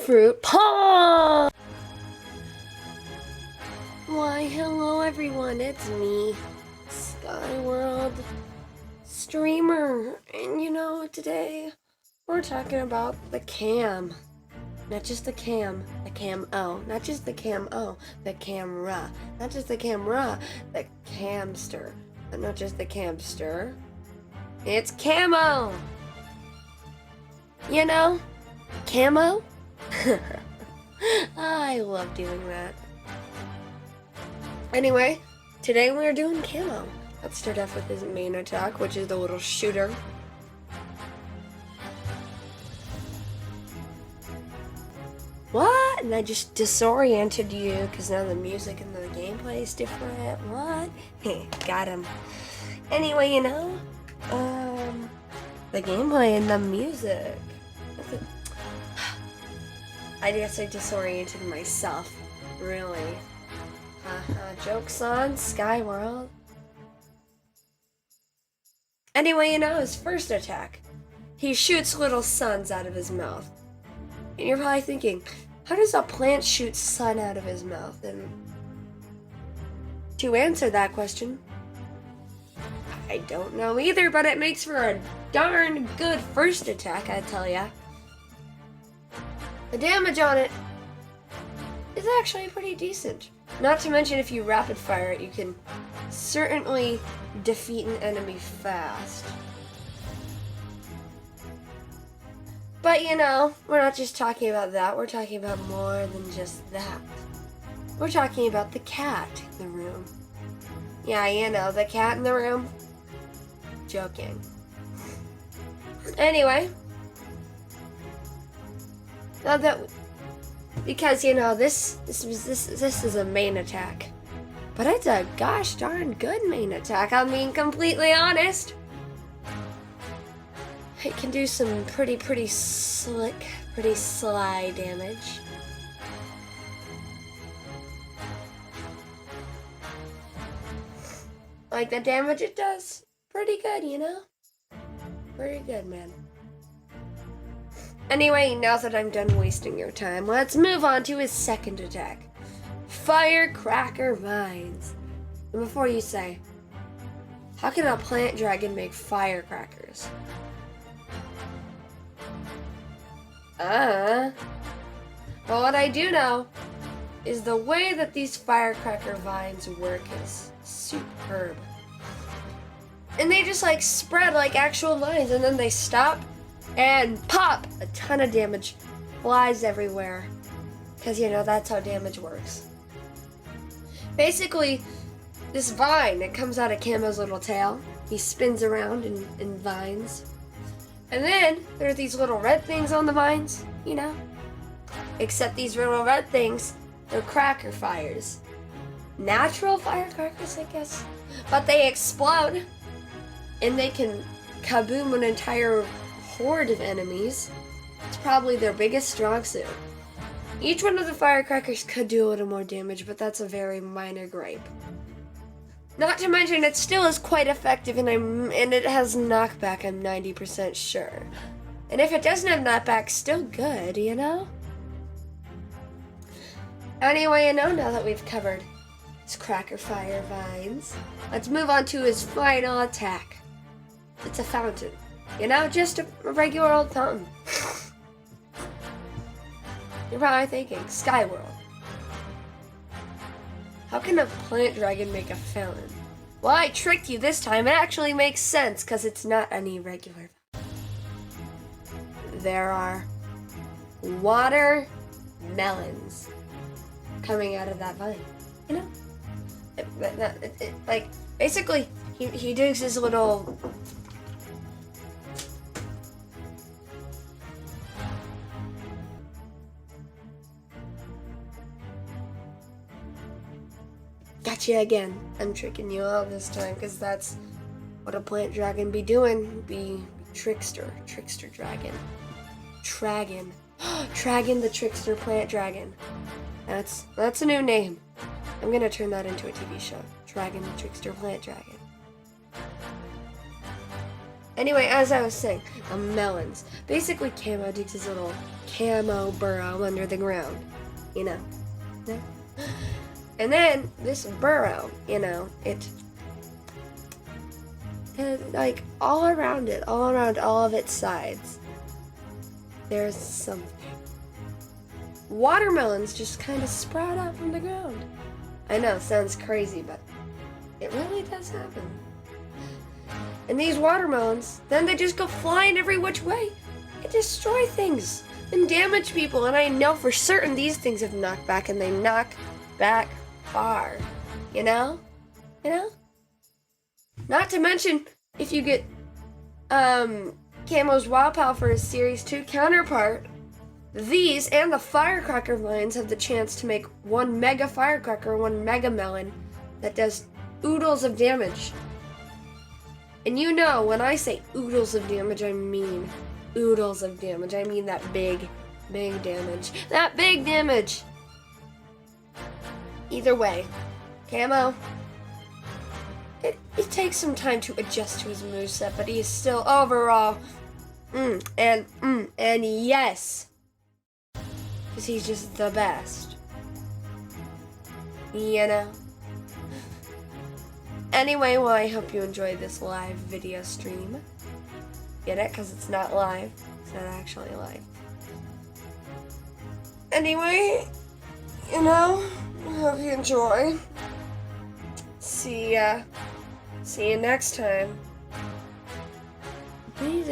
fruit punch! Why, hello everyone, it's me, Skyworld streamer, and today we're talking about the cam. Not just the cam, the camo. Not just the camo, the camera. Not just the camera, the camster. But not just the camster. It's camo! Camo? I love doing that. Anyway, today we're doing camo. Let's start off with his main attack, which is the little shooter. What? And I just disoriented you because now the music and the gameplay is different. What? Hey, got him. Anyway, the gameplay and the music. I guess I disoriented myself. Really. Joke's on Skyworld. Anyway, his first attack. He shoots little suns out of his mouth. And you're probably thinking, how does a plant shoot sun out of his mouth? And to answer that question, I don't know either, but it makes for a darn good first attack, I tell ya. The damage on it is actually pretty decent. Not to mention, if you rapid fire it, you can certainly defeat an enemy fast. But we're not just talking about that, we're talking about more than just that. We're talking about the cat in the room. Yeah, the cat in the room. Joking. Anyway. Now that, because this is a main attack. But it's a gosh darn good main attack, I'm being completely honest. It can do some pretty slick, pretty sly damage. Like the damage it does, pretty good, Pretty good, man. Anyway, now that I'm done wasting your time, let's move on to his second attack. Firecracker Vines. And before you say, how can a plant dragon make firecrackers? Well, what I do know is the way that these firecracker vines work is superb. And they just spread like actual lines, and then they stop and pop! A ton of damage flies everywhere. Because, that's how damage works. Basically, this vine, it comes out of Camo's little tail. He spins around in vines. And then, there are these little red things on the vines, Except these little red things, they're cracker fires. Natural firecrackers, I guess. But they explode. And they can kaboom an entire horde of enemies. It's probably their biggest strong suit. Each one of the firecrackers could do a little more damage, but that's a very minor gripe. Not to mention, it still is quite effective, and it has knockback, I'm 90% sure. And if it doesn't have knockback, still good, Anyway, now that we've covered his cracker fire vines, let's move on to his final attack. It's a fountain. Just a regular old fountain. You're probably thinking, Skyworld. How can a plant dragon make a fountain? Well, I tricked you this time. It actually makes sense because it's not any regular fountain. There are water melons coming out of that vine. Basically, he digs his little... Gotcha again. I'm tricking you all this time because that's what a plant dragon be doing. Be trickster dragon. Tragon. Tragon the trickster plant dragon. That's a new name. I'm gonna turn that into a TV show. Dragon the trickster plant dragon. Anyway, as I was saying, melons. Basically, Camo digs his little camo burrow under the ground, you know. Yeah. And then this burrow, you know, like all around all of its sides, there's something. Watermelons just kind of sprout out from the ground. I know, sounds crazy, but it really does happen. And these watermelons, then they just go flying every which way and destroy things and damage people. And I know for certain these things have knocked back, and they knock back far. You know? You know? Not to mention, if you get Camo's Wow Pal for his Series 2 counterpart, these and the firecracker vines have the chance to make one mega firecracker, one mega melon that does oodles of damage. And you know, when I say oodles of damage, I mean oodles of damage. I mean that big damage. That big damage! Either way, Camo, it takes some time to adjust to his moveset, but he is still overall, and yes, because he's just the best. You know? Anyway, well, I hope you enjoyed this live video stream. Get it? Because it's not live. It's not actually live. Anyway, you know, I hope you enjoy. See you next time. Please,